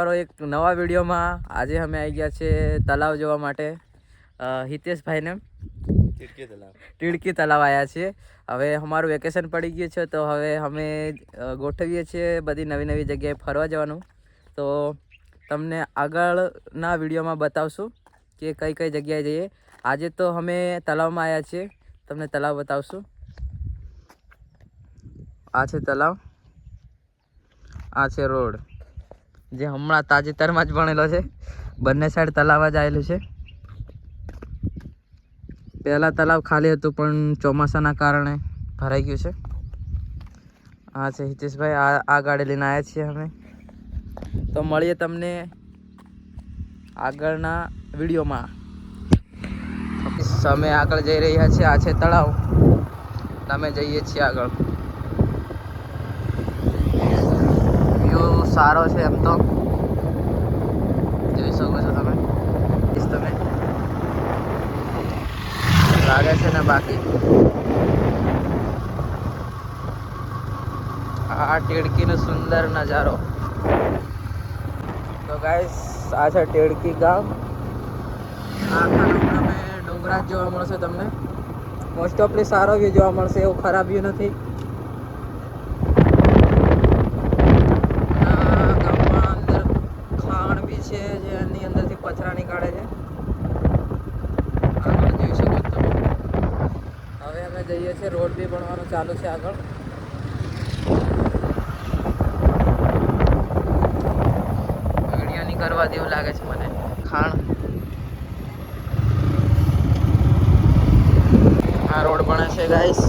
મારો એક નવા વિડીયોમાં આજે અમે આવી ગયા છે તલાવ જોવા માટે. હિતેશભાઈને તીડકી તલાવ આવ્યા છીએ. હવે અમારું વેકેશન પડી ગયું છે તો હવે અમે ગોઠવીએ છીએ બધી નવી નવી જગ્યાએ ફરવા જવાનું. તો તમને આગળના વિડીયોમાં બતાવશું કે કઈ કઈ જગ્યાએ જઈએ. આજે તો અમે તલાવમાં આવ્યા છીએ, તમને તલાવ બતાવશું. આ છે તલાવ, આ છે રોડ જે હમણાં તાજેતરમાં જ બનેલો છે. બંને સાઈડ તલાવ જ આવેલું છે. પહેલાં તલાવ ખાલી હતું પણ ચોમાસાના કારણે ભરાઈ ગયું છે. આ છે હિતેશભાઈ, આ ગાડી લઈને આવ્યા છીએ અમે. તો મળીએ તમને આગળના વિડીયોમાં. અમે આગળ જઈ રહ્યા છીએ. આ છે તળાવ, અમે જઈએ છીએ આગળ. વ્યૂ સારો છે એમ તો, જોઈ શકો છો તમે. લાગે છે ને બાકી આ તીડકીનો સુંદર નજારો. તો ગાઈસ આ છે તીડકી ગામ. આખા ડુંગરા જોવા મળશે તમને. મોસ્ટ ઓફલી સારો વ્યૂ જોવા મળશે, એવું ખરાબ વ્યૂ નથી. ગામમાં અંદર ખાણ બી છે જેની અંદરથી કચરા નીકાળે છે. આગળ જોઈ શકો તમે. હવે અમે જઈએ છીએ, રોડ બી બનવાનું ચાલુ છે આગળ. વિડીયો નહીં કરવા જેવું લાગે છે મને. ખાણ આ રોડ બને છે ગાઈસ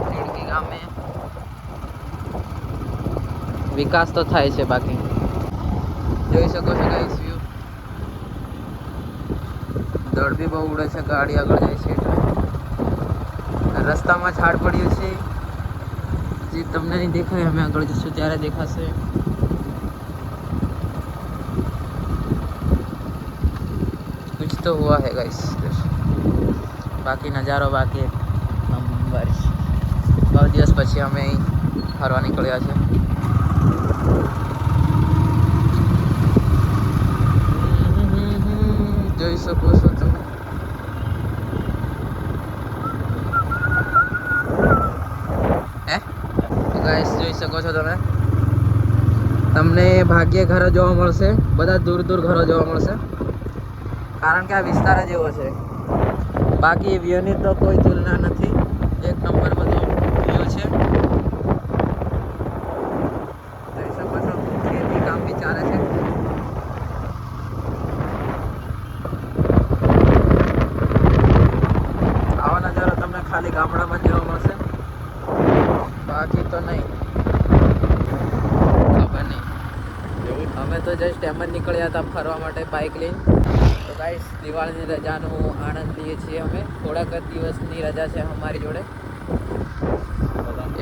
તીડકી ગામે. વિકાસ તો થાય છે બાકી જોઈ શકો છો ગાઈસ. વ્યૂ દોડ બી બહુ ઉડે છે, ગાડી આગળ જાય છે એટલે. રસ્તામાં ઝાડ પડ્યું છે જે તમને નહીં દેખાય, અમે આગળ જઈશું ત્યારે દેખાશે. कुछ तो हुआ है गाइस, बाकी नज़ारो बाकी नंबर. बहुत દિવસ પછી અમે ફરવા નીકળ્યા છે. જોઈ શકો છો તમે. ગાઈસ જોઈ શકો છો તમે. તમને ભાગ્ય ઘરો જોવા મળશે, બધા દૂર દૂર ઘરો જોવા મળશે, કારણ કે આ વિસ્તાર જ એવો છે. બાકી વ્યૂની તો કોઈ તુલના નથી. એક નંબર બધો વ્યૂ છે. જોઈ શકો છો ખેતી કામ બી ચાલે છે. આવો નજારો તમને ખાલી ગામડામાં જ જોવા મળશે, બાકી તો નહીં. ખબર નહીં, અમે તો જસ્ટ એમ જ નીકળ્યા હતા ફરવા માટે બાઇક લઈને. તો ગાઈસ દિવાળીની રજાનો આનંદ લઈએ છીએ અમે. થોડાક જ દિવસની રજા છે અમારી જોડે,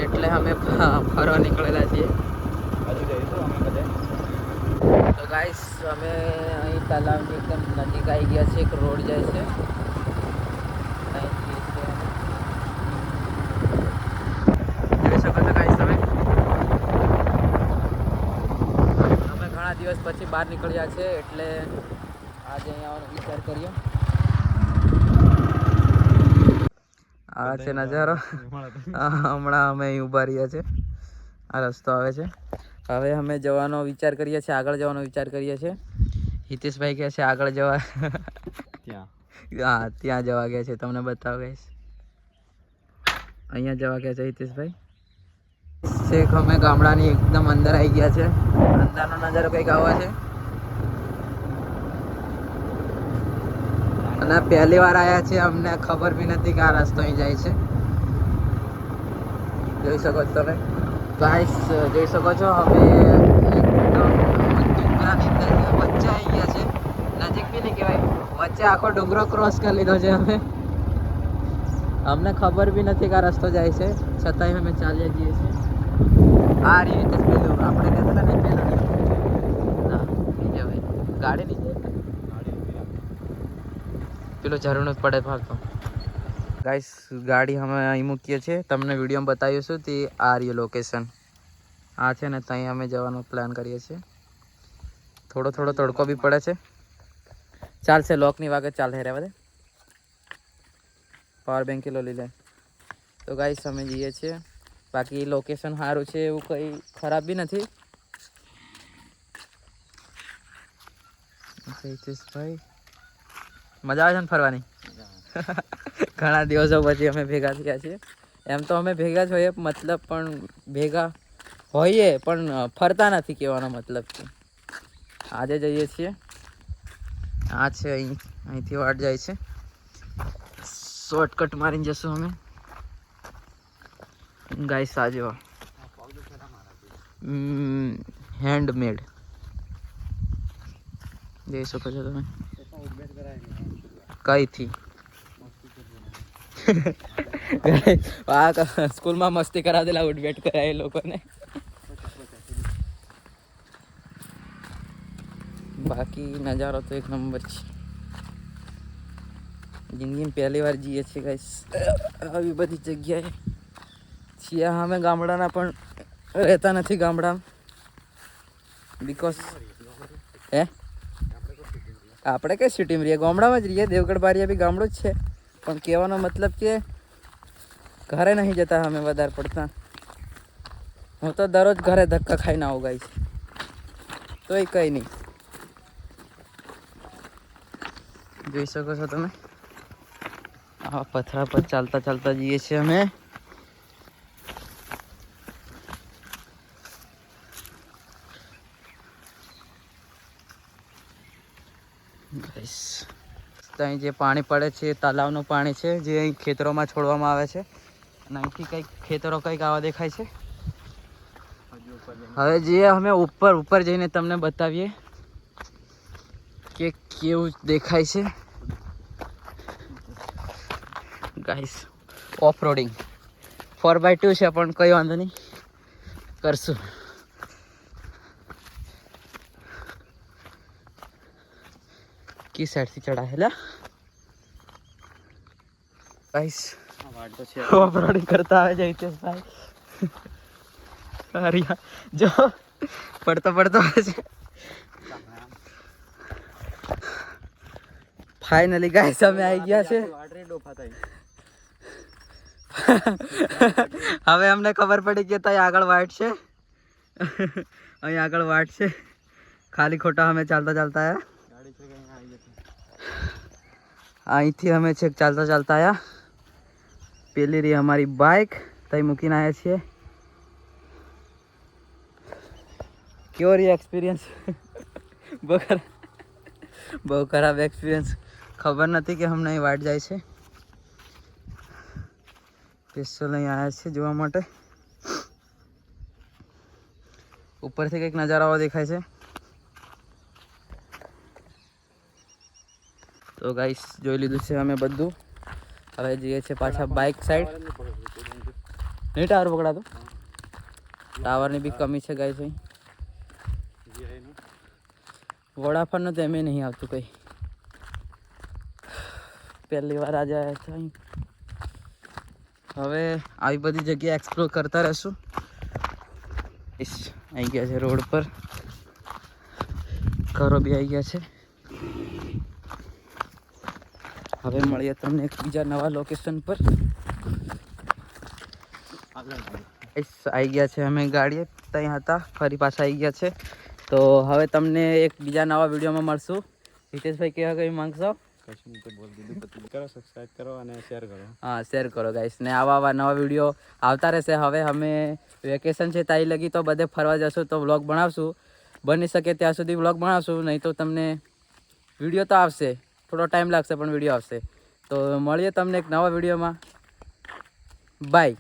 એટલે અમે ફરવા નીકળેલા છીએ. તો ગાઈસ અમે અહીં તલાવની એકદમ નજીક આવી ગયા છે. એક રોડ જાય છે અહીંથી છે. જોઈ શકો છો ગાઈસ તમે. અમે ઘણા દિવસ પછી બહાર નીકળ્યા છે એટલે આજે અહીંયા આવવાનો વિચાર કર્યો. આ છે નજારો. હમણાં અમે અહીં ઊભા રહ્યા છે, આ રસ્તો આવે છે. હવે અમે જવાનો વિચાર કરીએ છીએ, આગળ જવાનો વિચાર કરીએ છીએ. હિતેશભાઈ કહે છે આગળ જવા. હા ત્યાં જવા ગયા છે, તમને બતાવો ગાઈસ. અહીંયા જવા ગયા છે હિતેશભાઈ. શેખ અમે ગામડાની એકદમ અંદર આવી ગયા છે. અંદરનો નજારો કંઈક આવો છે. અને પહેલી વાર આવ્યા છે, અમને ખબર બી નથી કે આ રસ્તો અહીં જાય છે. જોઈ શકો છો તમે ગાઈસ, જોઈ શકો છો. હવે ડુંગરાની અંદર વચ્ચે આવી ગયા છે. નજીક બી નહીં કહેવાય, વચ્ચે આખો ડુંગરો ક્રોસ કરી લીધો છે અમે. અમને ખબર બી નથી કે આ રસ્તો જાય છે, છતાંય અમે ચાલ્યા જઈએ છીએ. આ રીતે પેલું આપણે કહેતા નહીં પેલું ના નહીં જવાય, ગાડી નહીં જાય, પેલું ઝરણું પડે ફરતો. ગાઈસ ગાડી અમે અહીં મૂકીએ છીએ, તમને વિડીયોમાં બતાવીશું તે આ રહ્યું લોકેશન. આ છે ને ત્યાં અમે જવાનો પ્લાન કરીએ છીએ. થોડો થોડો તડકો બી પડે છે. ચાલશે, લોકની વાગે ચાલશે રહેવા દે. પાવર બેંક કિલો લઈ લે. તો ગાઈસ અમે જઈએ છીએ. બાકી લોકેશન સારું છે, એવું કંઈ ખરાબ બી નથી. ભાઈ મજા આવે છે ને ફરવાની? ઘણા દિવસો પછી અમે ભેગા થયા છીએ. એમ તો અમે ભેગા જ હોઈએ, મતલબ પણ ભેગા હોઈએ પણ ફરતા નથી, કહેવાનો મતલબ છે. આજે જઈએ છીએ. આ છે અહીંથી વાટ જાય છે. શોર્ટકટ મારીને જશું અમે. ગાઈસ આ જો હેન્ડમેડ જોઈ શકો છો તમે. કઈથી આ સ્કૂલમાં મસ્તી કરાવેલા ઉડબેટ કરાય લોકોને. બાકી નજારો તો એક નંબર છે. જિંદગીમાં પહેલી વાર જઈએ છીએ ગાઈસ આવી બધી જગ્યાએ. છીએ અમે ગામડાના પણ રહેતા નથી ગામડામાં. બીકોઝ આપણે કઈ સિટીમાં રહીએ? ગામડામાં જ રહીએ. દેવગઢ બારિયા બી ગામડું જ છે. પણ કહેવાનો મતલબ કે ઘરે નહીં જતા અમે વધારે પડતા. હું તો દરરોજ ઘરે ધક્કા ખાઈને આવું ગાઈસ, તોય કંઈ નહીં. જોઈ શકો છો તમે. આ પથરા પર ચાલતા ચાલતા જઈએ છીએ અમે. અહીં જે પાણી પડે છે એ તલાવનું પાણી છે, જે અહીં ખેતરોમાં છોડવામાં આવે છે. અને અહીંથી કંઈક ખેતરો કંઈક આવા દેખાય છે. હવે જે અમે ઉપર જઈને તમને બતાવીએ કે કેવું દેખાય છે. ગાઈસ ઓફ રોડિંગ 4x2 છે, પણ કંઈ વાંધો નહીં, કરશું. કી સાઈડથી ચડાયેલા ગાઈસ ઓફ રોડિંગ કરતા આવે છે હિતેશભાઈ. અરે જો પડતો આવે છે. ફાઇનલી ગાઈસ અમે આવી ગયા છે. હવે અમને ખબર પડી કે ત્યાં આગળ વાટ છે. અહીં આગળ વાટ છે. ખાલી ખોટા અમે ચાલતા આવ્યા. અહીંથી અમે છેક ચાલતા આવ્યા. પેલી રહી અમારી બાઇક, ત્યાં મૂકીને આવ્યા છીએ. કેવો રહ્યો એક્સપિરિયન્સ? બહુ ખરાબ એક્સપિરિયન્સ. ખબર નથી કે અમને અહીં વાટ જાય છે. સ્પેશિયલ અહીં આવ્યા છે જોવા માટે. ઉપરથી કંઈક નજારાઓ દેખાય છે. તો ગાઈસ જોઈ લીધું છે અમે બધું. હવે જઈએ છીએ પાછા બાઇક સાઈડ. નહીં ટાવર પકડાતો? ટાવરની બી કમી છે ગાઈસ. અહીં વોડાફોનનું તો એમ નહીં આવતું કંઈ. પહેલી વાર આજે આવ્યા છે અહીં. હવે આવી બધી જગ્યાએ એક્સપ્લોર કરતા રહીશું. આવી ગયા છે રોડ પર, ઘરો બી આવી ગયા છે. હવે મળીએ તમને એક બીજા નવા લોકેશન પર. આવી ગયા છે અમે ગાડીએ, ત્યાં હતા ફરી પાછા આવી ગયા છે. તો હવે તમને એક બીજા નવા વિડીયોમાં મળશું. હિતેશભાઈ કેવા કંઈ માંગશો? સબસ્ક્રાઇબ કરો અને શેર કરો. હા, શેર કરો ગાઈસ. ને આવા નવા વિડીયો આવતા રહેશે. હવે અમે વેકેશન છે તાઈ લગી તો બધે ફરવા જશું તો વ્લોગ બનાવશું. બની શકે ત્યાં સુધી વ્લોગ બનાવશું. નહીં તો તમને વિડીયો તો આવશે, થોડો ટાઈમ લાગશે પણ વિડીયો આવશે. તો મળીએ તમને એક નવા વિડીયોમાં. બાય.